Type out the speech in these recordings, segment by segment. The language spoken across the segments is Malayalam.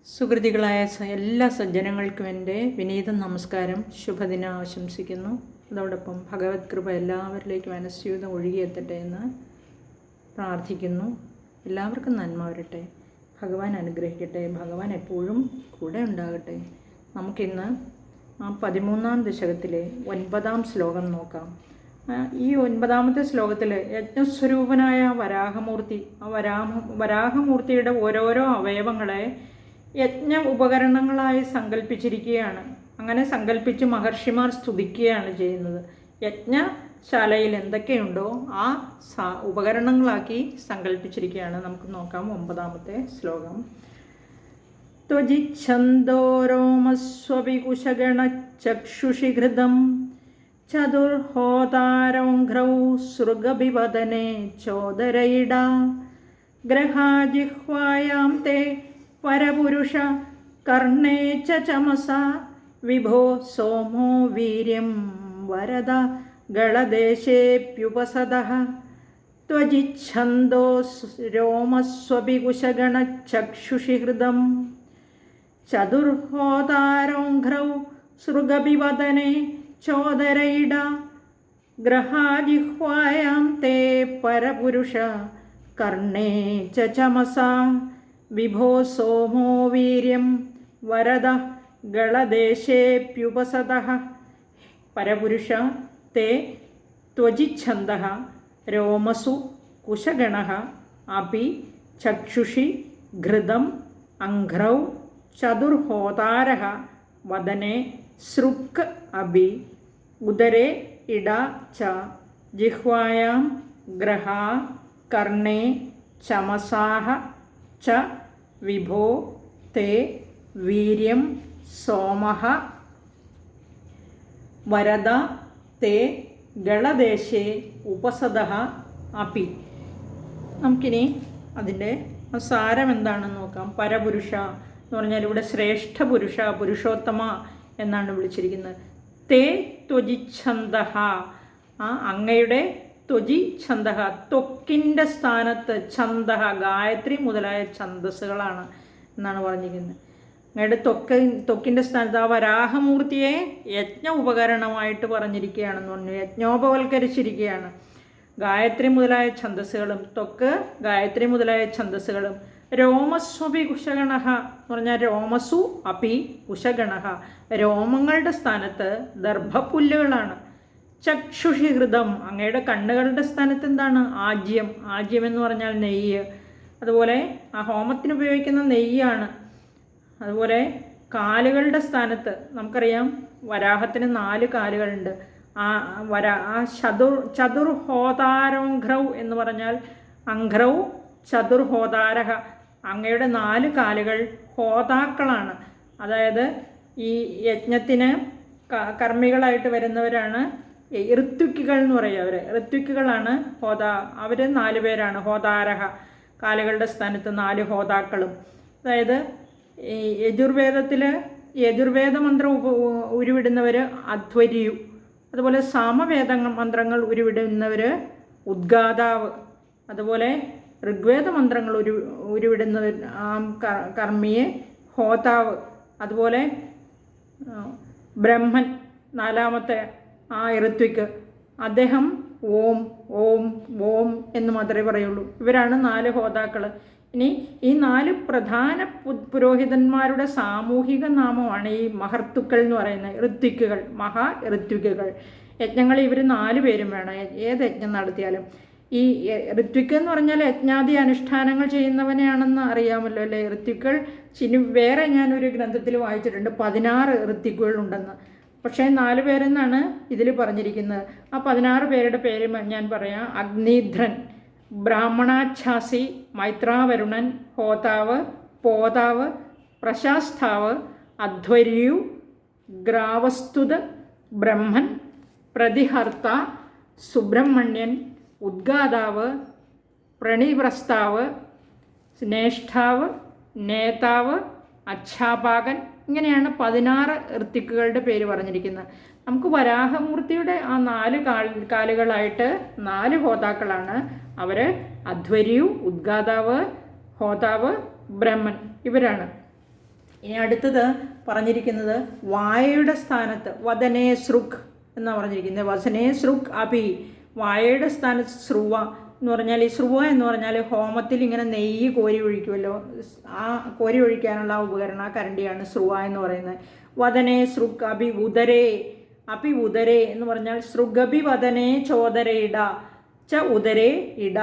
സുഹൃത്തുക്കളായ എല്ലാ സജ്ജനങ്ങൾക്കും എൻ്റെ വിനീത നമസ്കാരം, ശുഭദിനം ആശംസിക്കുന്നു. അതോടൊപ്പം ഭഗവത് കൃപ എല്ലാവരിലേക്കും അനുസ്യൂതം ഒഴുകിയെത്തട്ടെ എന്ന് പ്രാർത്ഥിക്കുന്നു. എല്ലാവർക്കും നന്മ വരട്ടെ, ഭഗവാൻ അനുഗ്രഹിക്കട്ടെ, ഭഗവാൻ എപ്പോഴും കൂടെ ഉണ്ടാകട്ടെ. നമുക്കിന്ന് 13-ാം ദശകത്തിലെ 9-ാം ശ്ലോകം നോക്കാം. ഈ 9-ാമത്തെ ശ്ലോകത്തിൽ യജ്ഞസ്വരൂപനായ വരാഹമൂർത്തിയുടെ ഓരോരോ അവയവങ്ങളെ യജ്ഞ ഉപകരണങ്ങളായി സങ്കല്പിച്ചിരിക്കുകയാണ്. അങ്ങനെ സങ്കല്പിച്ച് മഹർഷിമാർ സ്തുതിക്കുകയാണ് ചെയ്യുന്നത്. യജ്ഞശാലയിൽ എന്തൊക്കെയുണ്ടോ ആ ഉപകരണങ്ങളാക്കി സങ്കല്പിച്ചിരിക്കുകയാണ്. നമുക്ക് നോക്കാം 9-ാമത്തെ ശ്ലോകം. ത്വജിച്ഛന്തോരോമസ്വവികുശഗണചക്ഷുഷി ഘൃതം ചതുർഹോതാരൗഘ്രൗ സൃഗഭിവദനെ ചോദരയിട ഗ്രഹാജിഹ്വായാം തേ പരപുരുഷ കർണേ ച ചമസ വിഭോ സോമോ വീര്യം വരദ ഗളദേശേപ്യുപസദഃ ത്വജിച്ഛന്തോ രോമസ്വപികുശഗണചക്ഷുഷി ഹൃദം ചതുർഹോതാരോഘ്രൗ സൃഗഭിവദനെ ചോദരയിട ഗ്രഹാജിഹ്വായാം തേ പരപുരുഷ കർണേ ച ചമസ വിഭോ സോമോ വീര്യം വരദ ഗളദേശേപ്യുപസദഃ. പരപുരുഷ തേ ത്വജിച്ഛന്തഃ രോമസു കുശഗണഃ അപി ചക്ഷുഷി ഘൃതം അംഘ്രൗ ചതുർഹോതാരഃ വദനെ സൃക് അപി ഉദരേ ഇട ച ജിഹ്വായാം ഗ്രഹാ കർണേ ചമസാഃ ച വിഭോ തേ വീര്യം സോമഃ വരദ തേ ഗളദേശേ ഉപസദഃ അപി. നമുക്കിനി അതിൻ്റെ സാരം എന്താണെന്ന് നോക്കാം. പരപുരുഷ എന്ന് പറഞ്ഞാൽ ഇവിടെ ശ്രേഷ്ഠ പുരുഷ, പുരുഷോത്തമ എന്നാണ് വിളിച്ചിരിക്കുന്നത്. തേ ത്വജിച്ഛന്തഃ, അങ്ങയുടെ ത്വജി ഛന്ദഃ, ത്വക്കിൻ്റെ സ്ഥാനത്ത് ഛന്ദഃ, ഗായത്രി മുതലായ ഛന്ദസ്സുകളാണ് എന്നാണ് പറഞ്ഞിരിക്കുന്നത്. അങ്ങയുടെ ത്വക്കിൻ്റെ സ്ഥാനത്ത് ആ വരാഹമൂർത്തിയെ യജ്ഞ ഉപകരണമായിട്ട് പറഞ്ഞിരിക്കുകയാണെന്ന് പറഞ്ഞു, യജ്ഞോപവൽക്കരിച്ചിരിക്കുകയാണ്. ഗായത്രി മുതലായ ഛന്ദസ്സുകളും ത്വക്ക് ഗായത്രി മുതലായ ഛന്ദസ്സുകളും. രോമസ്വപി കുശഗണഃ എന്ന് പറഞ്ഞാൽ രോമസു അപി കുശഗണഃ, രോമങ്ങളുടെ സ്ഥാനത്ത് ദർഭപ്പുല്ലുകളാണ്. ചക്ഷുഷി ഹൃദം, അങ്ങയുടെ കണ്ണുകളുടെ സ്ഥാനത്ത് എന്താണ്? ആജ്യം. ആജ്യം എന്ന് പറഞ്ഞാൽ നെയ്യ്. അതുപോലെ ആ ഹോമത്തിന് ഉപയോഗിക്കുന്ന നെയ്യാണ്. അതുപോലെ കാലുകളുടെ സ്ഥാനത്ത് നമുക്കറിയാം വരാഹത്തിന് 4 കാലുകളുണ്ട്. ആ ചതുർഹോതാരോഘ്രൗ എന്ന് പറഞ്ഞാൽ അംഘ്രൗ ചതുർഹോതാരഹ, അങ്ങയുടെ 4 കാലുകൾ ഹോതാക്കളാണ്. അതായത് ഈ യജ്ഞത്തിന് കർമ്മികളായിട്ട് വരുന്നവരാണ് ഋത്വിക്കുകൾ എന്ന് പറയുക. ഋത്വിക്കുകളാണ് അവർ 4 പേരാണ്. ഹോതാരഹ, കാലുകളുടെ സ്ഥാനത്ത് 4 ഹോതാക്കളും. അതായത് ഈ യജുർവേദ മന്ത്രം ഉരുവിടുന്നവർ അധ്വര്യു. അതുപോലെ സാമവേദ മന്ത്രങ്ങൾ ഉരുവിടുന്നവർ ഉദ്ഗാതാവ്. അതുപോലെ ഋഗ്വേദ മന്ത്രങ്ങൾ ഉരുവിടുന്നവർ കർമ്മിയെ ഹോതാവ്. അതുപോലെ ബ്രഹ്മൻ 4-ാമത്തെ ആ ഋത്വിക്ക്, അദ്ദേഹം ഓം ഓം ഓം എന്ന് മാത്രമേ പറയുള്ളൂ. ഇവരാണ് 4 ഹോതാക്കൾ. ഇനി ഈ 4 പ്രധാന പുരോഹിതന്മാരുടെ സാമൂഹിക നാമമാണ് ഈ മഹർത്തുക്കൾ എന്ന് പറയുന്നത്. ഋത്വിക്കുകൾ, മഹാ ഋത്വിക്കുകൾ. യജ്ഞങ്ങൾ ഇവർ 4 പേരും വേണം ഏത് യജ്ഞം നടത്തിയാലും. ഈ ഋത്വിക്ക് എന്ന് പറഞ്ഞാൽ യജ്ഞാദി അനുഷ്ഠാനങ്ങൾ ചെയ്യുന്നവനെയാണെന്ന് അറിയാമല്ലോ അല്ലേ. ഋത്വിക്കൾ വേറെ ഞാനൊരു ഗ്രന്ഥത്തിൽ വായിച്ചിട്ടുണ്ട് 16 ഋത്വിക്കുകളുണ്ടെന്ന്. പക്ഷേ 4 പേരെന്നാണ് ഇതിൽ പറഞ്ഞിരിക്കുന്നത്. ആ 16 പേരുടെ പേര് ഞാൻ പറയാം. അഗ്നിധ്രൻ, ബ്രാഹ്മണാച്ഛാസി, മൈത്രാവരുണൻ, ഹോതാവ്, പോതാവ്, പ്രശാസ്താവ്, അധ്വര്യു, ഗ്രാവസ്തുത്, ബ്രഹ്മൻ, പ്രതിഹർത്ത, സുബ്രഹ്മണ്യൻ, ഉദ്ഗാതാവ്, പ്രണിപ്രസ്താവ്, സ്നേഷ്ഠാവ്, നേതാവ്, അച്ഛാപാകൻ. ഇങ്ങനെയാണ് 16 ഋത്വിക്കുകളുടെ പേര് പറഞ്ഞിരിക്കുന്നത്. നമുക്ക് വരാഹമൂർത്തിയുടെ ആ 4 കാലുകളായിട്ട് 4 ഹോതാക്കളാണ്. അവർ അധ്വര്യു, ഉദ്ഗാതാവ്, ഹോതാവ്, ബ്രഹ്മൻ, ഇവരാണ്. ഇനി അടുത്തത് പറഞ്ഞിരിക്കുന്നത് വായയുടെ സ്ഥാനത്ത് വദനേ സൃക് എന്നാണ് പറഞ്ഞിരിക്കുന്നത്. വസനേ സൃക് അപി, വായയുടെ സ്ഥാനത്ത് ശ്രുവ എന്ന് പറഞ്ഞാൽ, ഈ ശ്രുവ എന്ന് പറഞ്ഞാൽ ഹോമത്തിൽ ഇങ്ങനെ നെയ്യ് കോരി ഒഴിക്കുമല്ലോ, ആ കോരി ഒഴിക്കാനുള്ള ആ ഉപകരണം, ആ കരണ്ടിയാണ് ശ്രുവ എന്ന് പറയുന്നത്. വദനേ സൃക് അപി ഉദരേ, അപി ഉദരേ എന്ന് പറഞ്ഞാൽ സൃഗഭി വദനേ ചോദരേ ഇട ച ഉദരേ ഇട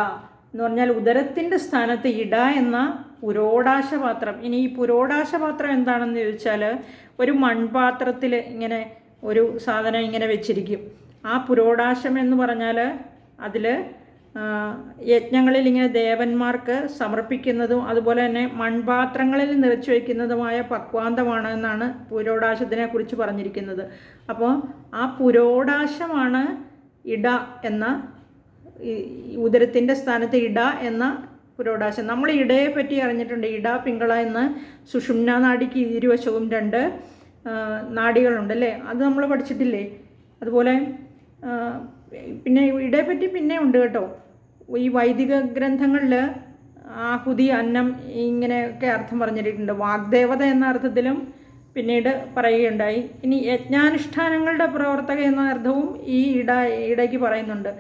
എന്ന് പറഞ്ഞാൽ ഉദരത്തിൻ്റെ സ്ഥാനത്ത് ഇട എന്ന പുരോടാശപാത്രം. ഇനി ഈ പുരോടാശപാത്രം എന്താണെന്ന് ചോദിച്ചാൽ, ഒരു മൺപാത്രത്തിൽ ഇങ്ങനെ ഒരു സാധനം ഇങ്ങനെ വെച്ചിരിക്കും. ആ പുരോടാശം എന്ന് പറഞ്ഞാൽ അതിൽ യജ്ഞങ്ങളിൽ ഇങ്ങനെ ദേവന്മാർക്ക് സമർപ്പിക്കുന്നതും അതുപോലെ തന്നെ മൺപാത്രങ്ങളിൽ നിറച്ചു വയ്ക്കുന്നതുമായ പക്വാന്തമാണ് എന്നാണ് പുരോടാശത്തിനെ കുറിച്ച് പറഞ്ഞിരിക്കുന്നത്. അപ്പോൾ ആ പുരോടാശമാണ് ഇട എന്ന, ഉദരത്തിൻ്റെ സ്ഥാനത്ത് ഇട എന്ന പുരോടാശം. നമ്മൾ ഇടയെ പറ്റി അറിഞ്ഞിട്ടുണ്ട്. ഇട പിങ്കള എന്ന് സുഷുമ്നാ നാഡിക്ക് ഇരുവശവും 2 നാഡികളുണ്ട് അല്ലേ, അത് നമ്മൾ പഠിച്ചിട്ടില്ലേ. അതുപോലെ പിന്നെ ഇടയെ പറ്റി പിന്നെ ഉണ്ട് കേട്ടോ. ഈ വൈദിക ഗ്രന്ഥങ്ങളിൽ ആഹുതി, അന്നം ഇങ്ങനെയൊക്കെ അർത്ഥം പറഞ്ഞിട്ടുണ്ട്. വാഗ്ദേവത എന്ന അർത്ഥത്തിലും പിന്നീട് പറയുകയുണ്ടായി. ഇനി യജ്ഞാനുഷ്ഠാനങ്ങളുടെ പ്രവർത്തക എന്ന അർത്ഥവും ഈ ഇടയ്ക്ക് പറയുന്നുണ്ട്.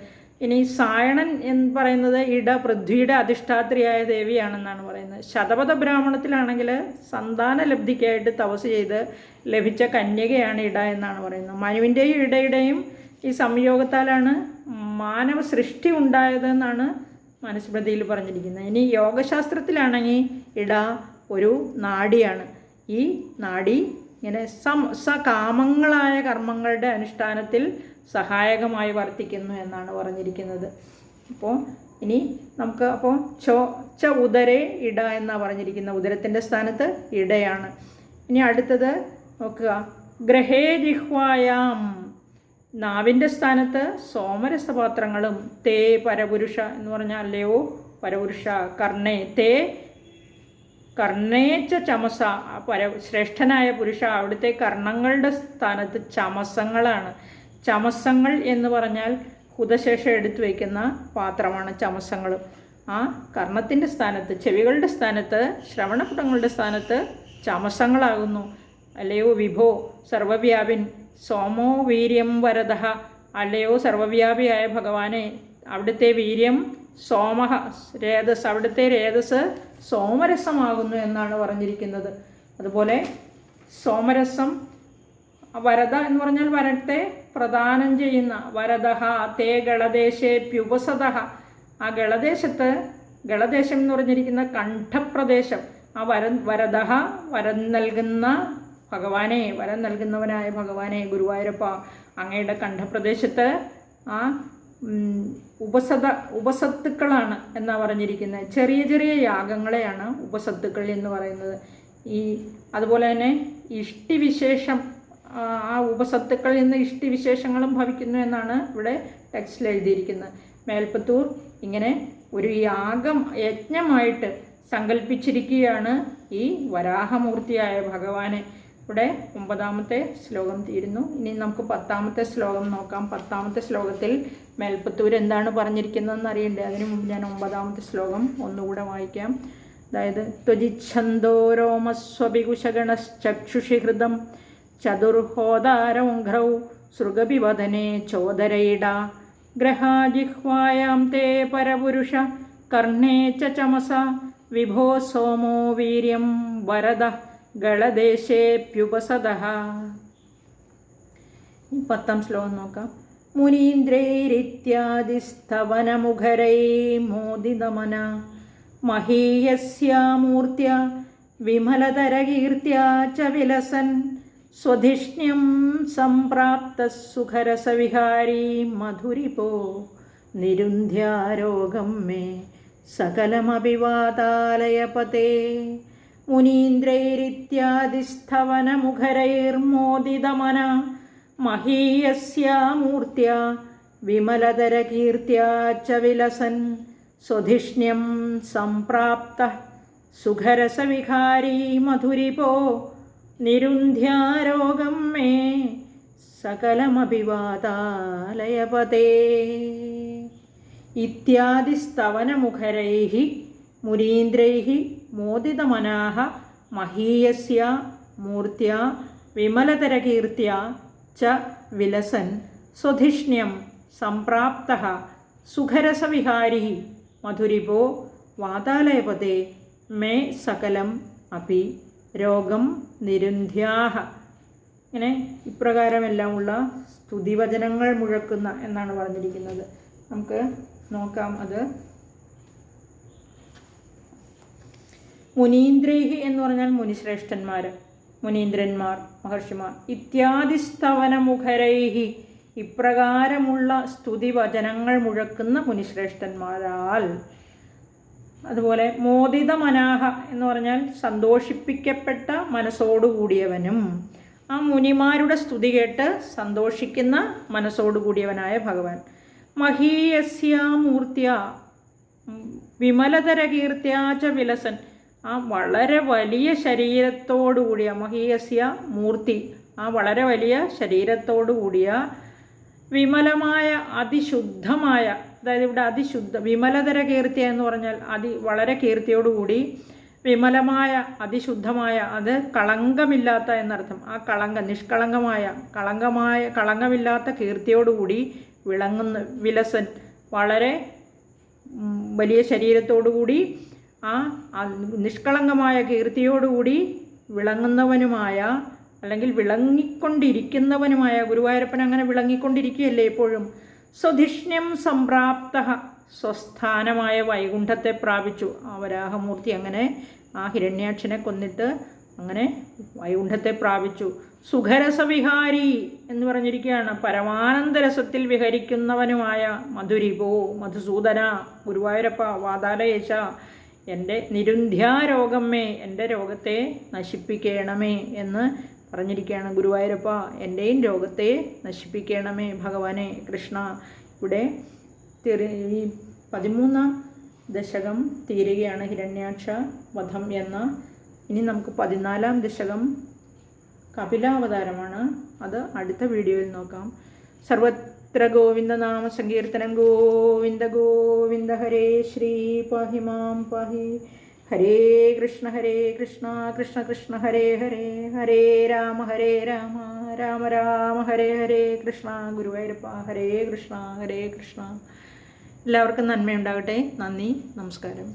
ഇനി സായണൻ എന്ന് പറയുന്നത് ഇട പൃഥ്വിയുടെ അധിഷ്ഠാത്രിയായ ദേവിയാണെന്നാണ് പറയുന്നത്. ശതപഥ ബ്രാഹ്മണത്തിലാണെങ്കിൽ സന്താന ലബ്ധിക്കായിട്ട് തപസ് ചെയ്ത് ലഭിച്ച കന്യകയാണ് ഇട എന്നാണ് പറയുന്നത്. മനുവിൻ്റെയും ഇടയുടെയും ഈ സംയോഗത്താലാണ് മാനവ സൃഷ്ടി ഉണ്ടായതെന്നാണ് മനുസ്മൃതിയിൽ പറഞ്ഞിരിക്കുന്നത്. ഇനി യോഗശാസ്ത്രത്തിലാണെങ്കിൽ ഇട ഒരു നാഡിയാണ്. ഈ നാഡി ഇങ്ങനെ സകാമങ്ങളായ കർമ്മങ്ങളുടെ അനുഷ്ഠാനത്തിൽ സഹായകമായി വർത്തിക്കുന്നു എന്നാണ് പറഞ്ഞിരിക്കുന്നത്. അപ്പോൾ ഇനി നമുക്ക് ച ഉദരേ ഇട എന്നാണ് പറഞ്ഞിരിക്കുന്നത്. ഉദരത്തിൻ്റെ സ്ഥാനത്ത് ഇടയാണ്. ഇനി അടുത്തത് നോക്കുക, ഗ്രഹേ ജിഹ്വായാം, നാവിൻ്റെ സ്ഥാനത്ത് സോമരസപാത്രങ്ങളും, തേ പരപുരുഷ എന്ന് പറഞ്ഞാൽ അല്ലയോ പരപുരുഷ, കർണേ തേ കർണേച്ച ചമസ, ശ്രേഷ്ഠനായ പുരുഷ, അവിടുത്തെ കർണങ്ങളുടെ സ്ഥാനത്ത് ചമസങ്ങളാണ്. ചമസങ്ങൾ എന്ന് പറഞ്ഞാൽ ഹുതശേഷം എടുത്തു വയ്ക്കുന്ന പാത്രമാണ് ചമസങ്ങൾ. ആ കർണത്തിൻ്റെ സ്ഥാനത്ത്, ചെവികളുടെ സ്ഥാനത്ത്, ശ്രവണപുടങ്ങളുടെ സ്ഥാനത്ത് ചമസങ്ങളാകുന്നു. അല്ലയോ വിഭോ സർവവ്യാപിൻ, സോമോ വീര്യം വരദ, അല്ലയോ സർവവ്യാപിയായ ഭഗവാനെ, അവിടുത്തെ വീര്യം സോമഹ രേതസ്, അവിടുത്തെ രേതസ് സോമരസമാകുന്നു എന്നാണ് പറഞ്ഞിരിക്കുന്നത്. അതുപോലെ സോമരസം വരദ എന്ന് പറഞ്ഞാൽ വരത്തെ പ്രദാനം ചെയ്യുന്ന, വരദഹ തേ ഗളദേശേപ്യുപസദ, ആ ഗളദേശത്ത്, ഗളദേശം എന്ന് പറഞ്ഞിരിക്കുന്ന കണ്ഠപ്രദേശം, ആ വരദഹ വരം നൽകുന്ന ഭഗവാനെ, വരം നൽകുന്നവനായ ഭഗവാനെ, ഗുരുവായൂരപ്പ, അങ്ങയുടെ കണ്ഠപ്രദേശത്ത് ആ ഉപസത്തുക്കളാണ് എന്നാണ് പറഞ്ഞിരിക്കുന്നത്. ചെറിയ ചെറിയ യാഗങ്ങളെയാണ് ഉപസത്തുക്കൾ എന്ന് പറയുന്നത്. അതുപോലെ തന്നെ ഇഷ്ടിവിശേഷം, ആ ഉപസത്തുക്കളിൽ നിന്ന് ഇഷ്ടിവിശേഷങ്ങളും ഭവിക്കുന്നു എന്നാണ് ഇവിടെ ടെക്സ്റ്റിൽ എഴുതിയിരിക്കുന്നത്. മേൽപ്പത്തൂർ ഇങ്ങനെ ഒരു യജ്ഞമായിട്ട് സങ്കല്പിച്ചിരിക്കുകയാണ് ഈ വരാഹമൂർത്തിയായ ഭഗവാനെ. ഇവിടെ 9ാമത്തെ ശ്ലോകം തീരുന്നു. ഇനി നമുക്ക് 10ാമത്തെ ശ്ലോകം നോക്കാം. 10ാമത്തെ ശ്ലോകത്തിൽ മേൽപ്പത്തൂർ എന്താണ് പറഞ്ഞിരിക്കുന്നതെന്ന് അറിയണ്ടേ? അതിനു മുമ്പ് ഞാൻ 9ാമത്തെ ശ്ലോകം ഒന്നുകൂടെ വായിക്കാം. അതായത് ത്വജിച്ഛന്തോ രോമസ്വഭികുശഗണശ്ചക്ഷുഷി ഹൃദം ചതുർഹോദാരൗഘ്രൗ സൃഗപിവദനേ ചോദരയിട ഗ്രഹാജിഹ്വായാം തേ പരപുരുഷ കർണേ ച ചമസ വിഭോ സോമോ വീര്യം വരദ ഗളദേശേപ്യുപസദ. 10ാം ശ്ലോകം നോക്കാം. മുനീന്ദ്രൈരിത്യാദിസ്തവനമുഖരൈ മോദിതമന മഹീയസ്യാമൂർത്യ വിമലതരകീർത്യാ ച വിലസൻ സ്വധിഷ്ണ്യം സംപ്രാപ്തഃ സുഖരസവിഹാരീ മധുരിപോ നിരുന്ധ്യാരോഗം മേ സകലമഭിവാതാലയപതേ. മുനീന്ദ്രൈരിത്യാദിസ്തവനമുഖരൈർമോദിതമന മഹീയസ്യാമൂർത്യാ വിമലതരകീർത്യാ ച വിലസൻ സ്വധിഷ്ണ്യം സംപ്രാപ്തഃ സുഖരസവിഹാരീ മധുരിപോ നിരുന്ധ്യാരോഗം മേ സകലമഭിവാതാലയപതേ. ഇത്യാദിസ്തവനമുഖരൈഃ മുനീന്ദ്രൈഃ മോദിതമനാഃ മഹീയസ്യ മൂർത്തിയ വിമലതരകീർത്തിയ ച വിലസൻ സ്വധിഷ്ണ്യം സംപ്രാപ്തഃ സുഖരസവിഹാരി മധുരിപോ വാതാലയപതേ മേ സകലം അപി രോഗം നിരുന്ധ്യാഹ. ഇങ്ങനെ ഇപ്രകാരമെല്ലാമുള്ള സ്തുതിവചനങ്ങൾ മുഴക്കുന്ന എന്നാണ് പറഞ്ഞിരിക്കുന്നത്. നമുക്ക് നോക്കാം അത്. മുനീന്ദ്രൈഹി എന്ന് പറഞ്ഞാൽ മുനിശ്രേഷ്ഠന്മാർ, മുനീന്ദ്രന്മാർ, മഹർഷിമാർ. ഇത്യാദിസ്തവനമുഖരൈഹി ഇപ്രകാരമുള്ള സ്തുതിവചനങ്ങൾ മുഴക്കുന്ന മുനിശ്രേഷ്ഠന്മാരാൽ. അതുപോലെ മോദിത മനാഹ എന്ന് പറഞ്ഞാൽ സന്തോഷിപ്പിക്കപ്പെട്ട മനസ്സോടുകൂടിയവനും. ആ മുനിമാരുടെ സ്തുതി കേട്ട് സന്തോഷിക്കുന്ന മനസ്സോടുകൂടിയവനായ ഭഗവാൻ. മഹീയസ്യ മൂർത്തിയ വിമലതര കീർത്തിയാച്ച വിലസൻ. ആ വളരെ വലിയ ശരീരത്തോടുകൂടിയ മഹീയസ്യ മൂർത്തി, ആ വളരെ വലിയ ശരീരത്തോടുകൂടിയ വിമലമായ അതിശുദ്ധമായ, അതായത് ഇവിടെ അതിശുദ്ധ വിമലതര കീർത്തിയ എന്ന് പറഞ്ഞാൽ വളരെ കീർത്തിയോടുകൂടി വിമലമായ അതിശുദ്ധമായ, അത് കളങ്കമില്ലാത്ത എന്നർത്ഥം. ആ നിഷ്കളങ്കമായ കളങ്കമില്ലാത്ത കീർത്തിയോടുകൂടി വിളങ്ങുന്ന വിലസൻ, വളരെ വലിയ ശരീരത്തോടുകൂടി ആ നിഷ്കളങ്കമായ കീർത്തിയോടുകൂടി വിളങ്ങുന്നവനുമായ, അല്ലെങ്കിൽ വിളങ്ങിക്കൊണ്ടിരിക്കുന്നവനുമായ ഗുരുവായൂരപ്പൻ അങ്ങനെ വിളങ്ങിക്കൊണ്ടിരിക്കുകയല്ലേ എപ്പോഴും. സ്വധിഷ്ണ്യം സംപ്രാപ്തഃ സ്വസ്ഥാനമായ വൈകുണ്ഠത്തെ പ്രാപിച്ചു. ആ വരാഹമൂർത്തി അങ്ങനെ ആ ഹിരണ്യാക്ഷനെ കൊന്നിട്ട് അങ്ങനെ വൈകുണ്ഠത്തെ പ്രാപിച്ചു. സുഖരസവിഹാരി എന്ന് പറഞ്ഞിരിക്കുകയാണ്. പരമാനന്ദരസത്തിൽ വിഹരിക്കുന്നവനുമായ മധുരിപോ മധുസൂദന ഗുരുവായൂരപ്പ വാതാലയേശ, എൻ്റെ നിരുന്ധ്യാരോഗമേ, എൻ്റെ രോഗത്തെ നശിപ്പിക്കണമേ എന്ന് പറഞ്ഞിരിക്കുകയാണ്. ഗുരുവായൂരപ്പ എൻ്റെയും രോഗത്തെ നശിപ്പിക്കണമേ ഭഗവാനെ കൃഷ്ണ. ഇവിടെ ഈ 13ാം ദശകം തീരുകയാണ് ഹിരണ്യാക്ഷ വധം എന്ന. ഇനി നമുക്ക് 14ാം ദശകം കപിലാവതാരമാണ്. അത് അടുത്ത വീഡിയോയിൽ നോക്കാം. സർവത്ര ഗോവിന്ദ നാമ സങ്കീർത്തനം. ഗോവിന്ദ ഗോവിന്ദ ഹരേ ശ്രീ പാഹി മാം പാഹി. ഹരേ കൃഷ്ണ കൃഷ്ണ കൃഷ്ണ ഹരേ ഹരേ, ഹരേ രാമ രാമ രാമ ഹരേ ഹരേ. കൃഷ്ണ ഗുരുവായൂരപ്പ ഹരേ കൃഷ്ണ. എല്ലാവർക്കും നന്മയുണ്ടാകട്ടെ. നന്ദി, നമസ്കാരം.